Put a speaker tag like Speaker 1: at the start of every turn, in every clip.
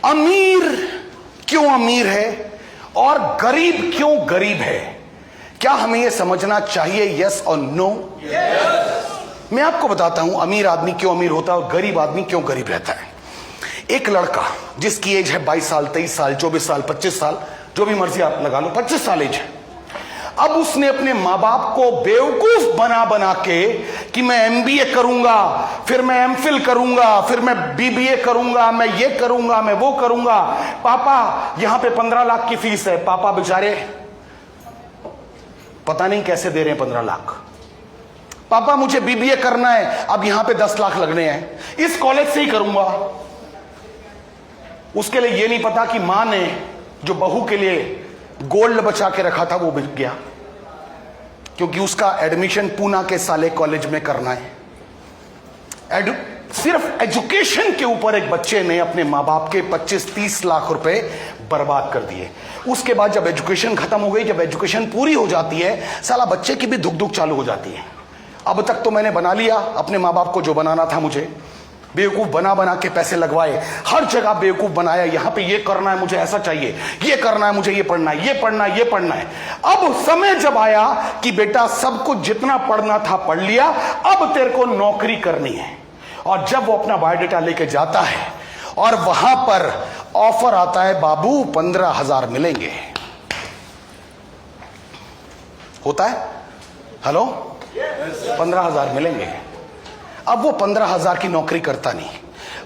Speaker 1: अमीर क्यों अमीर है और गरीब क्यों गरीब है? क्या हमें यह समझना चाहिए, यस और नो? मैं आपको बताता हूं अमीर आदमी क्यों अमीर होता है और गरीब आदमी क्यों गरीब रहता है। एक लड़का जिसकी एज है 22 साल, 23 साल, 24 साल, 25 साल, जो भी मर्जी आप लगा लो, 25 साल एज है। अब उसने अपने मां बाप को बेवकूफ बना बना के कि मैं एमबीए करूंगा, फिर मैं एमफिल करूंगा, फिर मैं बीबीए करूंगा, मैं ये करूंगा, मैं वो करूंगा। पापा यहां पे 15 लाख की फीस है। पापा बेचारे पता नहीं कैसे दे रहे हैं 15 लाख। पापा मुझे बीबीए करना है, अब यहां पे 10 लाख लगने हैं, इस कॉलेज से ही करूंगा। उसके लिए यह नहीं पता कि मां ने जो बहू के लिए गोल्ड बचा के रखा था वो बिक गया, क्योंकि उसका एडमिशन पूना के साले कॉलेज में करना है। सिर्फ एजुकेशन के ऊपर एक बच्चे ने अपने मां बाप के 25-30 लाख रुपए बर्बाद कर दिए। उसके बाद जब एजुकेशन खत्म हो गई, जब एजुकेशन पूरी हो जाती है, साला बच्चे की भी धुक धुक चालू हो जाती है। अब तक तो मैंने बना लिया अपने मां बाप को जो बनाना था, मुझे बेवकूफ बना बना के पैसे लगवाए, हर जगह बेवकूफ बनाया। यहां पे ये करना है, मुझे ऐसा चाहिए, ये करना है, मुझे ये पढ़ना है, ये पढ़ना है, ये पढ़ना है। अब समय जब आया कि बेटा सब कुछ जितना पढ़ना था पढ़ लिया, अब तेरे को नौकरी करनी है। और जब वो अपना बायोडाटा लेके जाता है और वहां पर ऑफर आता है, बाबू 15,000 मिलेंगे। होता है हेलो, 15,000 मिलेंगे। अब वो 15,000 की नौकरी करता नहीं।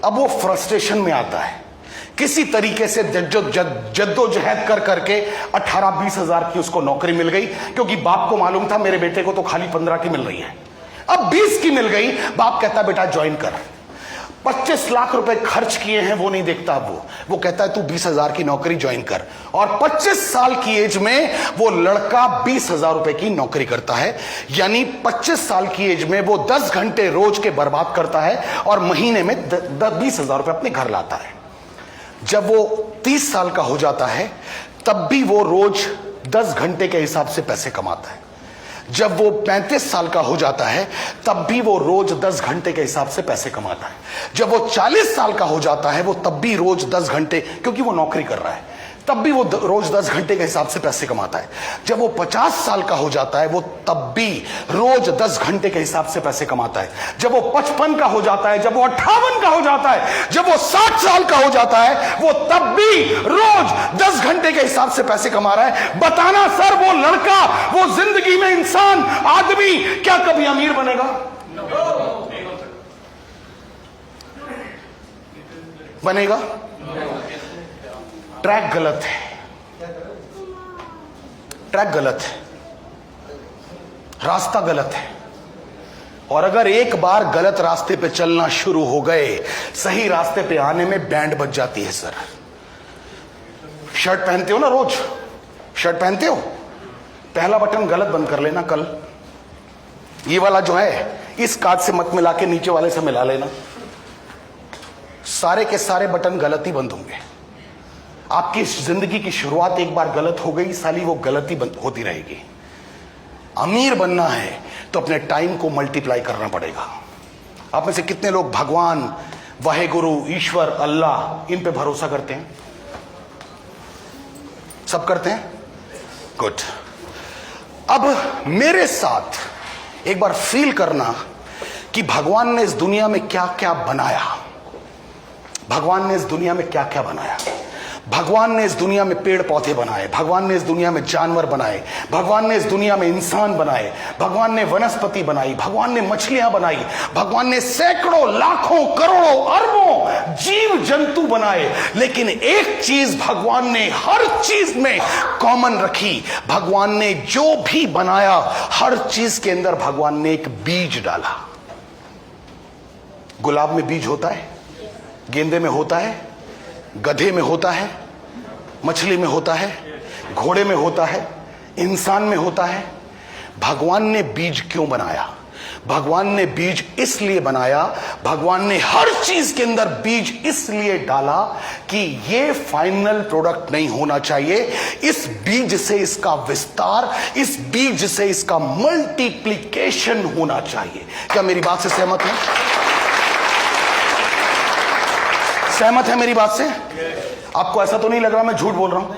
Speaker 1: अब वो फ्रस्ट्रेशन में आता है, किसी तरीके से जद्दोजहद कर करके 18-20 हजार की उसको नौकरी मिल गई, क्योंकि बाप को मालूम था मेरे बेटे को तो खाली 15 की मिल रही है। अब 20 की मिल गई, बाप कहता बेटा ज्वाइन कर। 25 लाख रुपए खर्च किए हैं वो नहीं देखता। वो कहता है तू 20,000 की नौकरी ज्वाइन कर। और 25 साल की एज में वो लड़का 20,000 रुपए की नौकरी करता है। यानी 25 साल की एज में वो 10 घंटे रोज के बर्बाद करता है और महीने में 20,000 रुपए अपने घर लाता है। जब वो 30 साल का हो जाता है तब भी वो रोज 10 घंटे के हिसाब से पैसे कमाता है। जब वो 35 साल का हो जाता है तब भी वो रोज 10 घंटे के हिसाब से पैसे कमाता है। जब वो 40 साल का हो जाता है वो तब भी रोज 10 घंटे, क्योंकि वो नौकरी कर रहा है, तब भी वो रोज 10 घंटे के हिसाब से पैसे कमाता है। जब वो 50 साल का हो जाता है वो तब भी रोज 10 घंटे के हिसाब से पैसे कमाता है। जब वो 55 का हो जाता है, जब वो 58 का हो जाता है, जब वो 60 साल का हो जाता है, वो तब भी रोज 10 घंटे के हिसाब से पैसे कमा रहा है। बताना सर, वो लड़का, वो जिंदगी में इंसान, आदमी क्या कभी अमीर बनेगा? बनेगा? ट्रैक गलत है, ट्रैक गलत है, रास्ता गलत है। और अगर एक बार गलत रास्ते पे चलना शुरू हो गए, सही रास्ते पे आने में बैंड बज जाती है सर। शर्ट पहनते हो ना, रोज शर्ट पहनते हो, पहला बटन गलत बंद कर लेना कल। ये वाला जो है इस कार्ड से मत मिला के नीचे वाले से मिला लेना। सारे के सारे बटन गलत ही बंद होंगे। आपकी जिंदगी की शुरुआत एक बार गलत हो गई, साली वो गलती होती रहेगी। अमीर बनना है तो अपने टाइम को मल्टीप्लाई करना पड़ेगा। आप में से कितने लोग भगवान, वाहेगुरु, ईश्वर, अल्लाह, इन पे भरोसा करते हैं? सब करते हैं? गुड। अब मेरे साथ एक बार फील करना कि भगवान ने इस दुनिया में क्या क्या बनाया। भगवान ने इस दुनिया में क्या क्या बनाया। भगवान ने इस दुनिया में पेड़ पौधे बनाए, भगवान ने इस दुनिया में जानवर बनाए, भगवान ने इस दुनिया में इंसान बनाए, भगवान ने वनस्पति बनाई, भगवान ने मछलियां बनाई, भगवान ने सैकड़ों, लाखों, करोड़ों, अरबों जीव जंतु बनाए। लेकिन एक चीज भगवान ने हर चीज में कॉमन रखी। भगवान ने जो भी बनाया हर चीज के अंदर भगवान ने एक बीज डाला। गुलाब में बीज होता है, गेंदे में होता है, गधे में होता है, मछली में होता है, घोड़े में होता है, इंसान में होता है। भगवान ने बीज क्यों बनाया? भगवान ने बीज इसलिए बनाया, भगवान ने हर चीज के अंदर बीज इसलिए डाला कि ये फाइनल प्रोडक्ट नहीं होना चाहिए। इस बीज से इसका विस्तार, इस बीज से इसका मल्टीप्लिकेशन होना चाहिए। क्या मेरी बात से सहमत है? सहमत है मेरी बात से? आपको ऐसा तो नहीं लग रहा मैं झूठ बोल रहा हूं?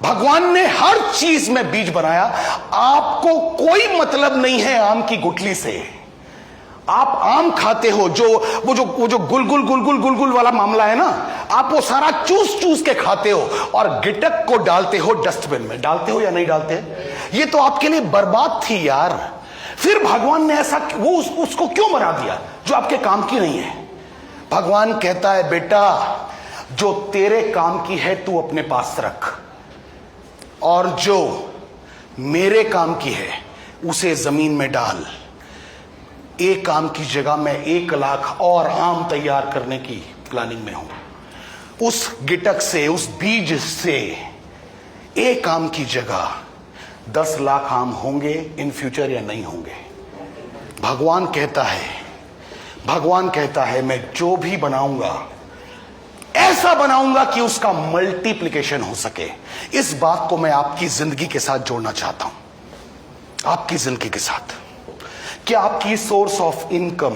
Speaker 1: भगवान ने हर चीज में बीज बनाया। आपको कोई मतलब नहीं है आम की गुठली से। आप आम खाते हो, वो जो गुलगुल वाला मामला है ना, आप वो सारा चूस चूस के खाते हो और गिटक को डालते हो डस्टबिन में। डालते हो या नहीं डालते? ये तो आपके लिए बर्बाद थी यार। फिर भगवान ने ऐसा उसको क्यों बना दिया जो आपके काम की नहीं है? भगवान कहता है बेटा, जो तेरे काम की है तू अपने पास रख, और जो मेरे काम की है उसे जमीन में डाल। एक काम की जगह मैं 1 लाख और आम तैयार करने की प्लानिंग में हूं। उस गिटक से, उस बीज से एक आम की जगह 10 लाख आम होंगे इन फ्यूचर या नहीं होंगे? भगवान कहता है मैं जो भी बनाऊंगा ऐसा बनाऊंगा कि उसका मल्टीप्लिकेशन हो सके। इस बात को मैं आपकी जिंदगी के साथ जोड़ना चाहता हूं। आपकी जिंदगी के साथ क्या आपकी सोर्स ऑफ इनकम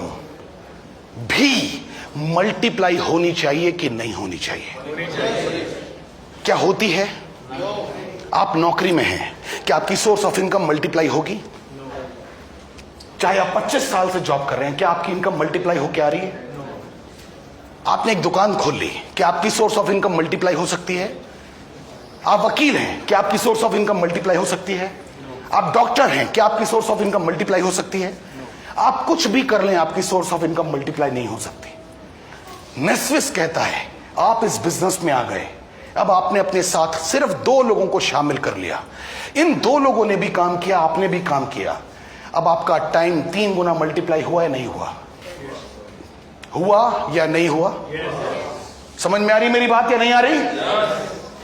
Speaker 1: भी मल्टीप्लाई होनी चाहिए कि नहीं होनी चाहिए? क्या होती है? आप नौकरी में हैं, क्या आपकी सोर्स ऑफ इनकम मल्टीप्लाई होगी? चाहे आप 25 साल से जॉब कर रहे हैं, क्या आपकी इनकम मल्टीप्लाई होकर आ रही है? आपने एक दुकान खोल ली, क्या आपकी सोर्स ऑफ इनकम मल्टीप्लाई हो सकती है? आप वकील हैं, क्या आपकी सोर्स ऑफ इनकम मल्टीप्लाई हो सकती है? आप डॉक्टर हैं, क्या आपकी सोर्स ऑफ इनकम मल्टीप्लाई हो सकती है? आप कुछ भी कर लें, आपकी सोर्स ऑफ इनकम मल्टीप्लाई नहीं हो सकती। नेस्विस कहता है आप इस बिजनेस में आ गए, अब आपने अपने साथ सिर्फ 2 लोगों को शामिल कर लिया। इन 2 लोगों ने भी काम किया, आपने भी काम किया। अब आपका टाइम 3 गुना मल्टीप्लाई हुआ या नहीं हुआ? हुआ या नहीं हुआ? समझ में आ रही मेरी बात या नहीं आ रही?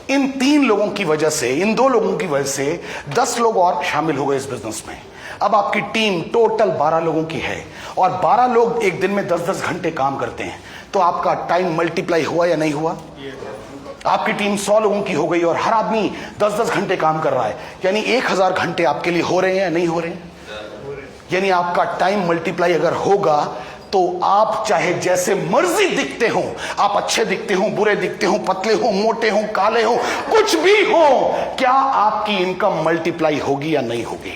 Speaker 1: इन 3 लोगों की वजह से, इन 2 लोगों की वजह से 10 लोग और शामिल हो गए इस बिजनेस में। अब आपकी टीम टोटल 12 लोगों की है और 12 लोग एक दिन में 10-10 घंटे काम करते हैं। तो आपका टाइम मल्टीप्लाई हुआ या नहीं हुआ? आपकी टीम 100 लोगों की हो गई और हर आदमी 10-10 घंटे काम कर रहा है, यानी 1000 घंटे आपके लिए हो रहे हैं या नहीं हो रहे हैं? यानी आपका टाइम मल्टीप्लाई अगर होगा तो आप चाहे जैसे मर्जी दिखते हो, आप अच्छे दिखते हो, बुरे दिखते हो, पतले हो, मोटे हो, काले हो, कुछ भी हो, क्या आपकी इनकम मल्टीप्लाई होगी या नहीं होगी?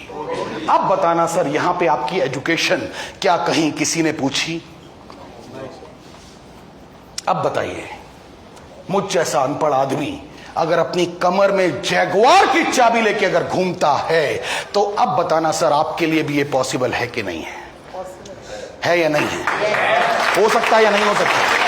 Speaker 1: अब बताना सर, यहां पे आपकी एजुकेशन क्या कहीं किसी ने पूछी? अब बताइए, मुझ जैसा अनपढ़ आदमी अगर अपनी कमर में जैगुआर की चाबी लेके अगर घूमता है, तो अब बताना सर, आपके लिए भी ये पॉसिबल है कि नहीं है? है या नहीं है? हो सकता है या नहीं हो सकता?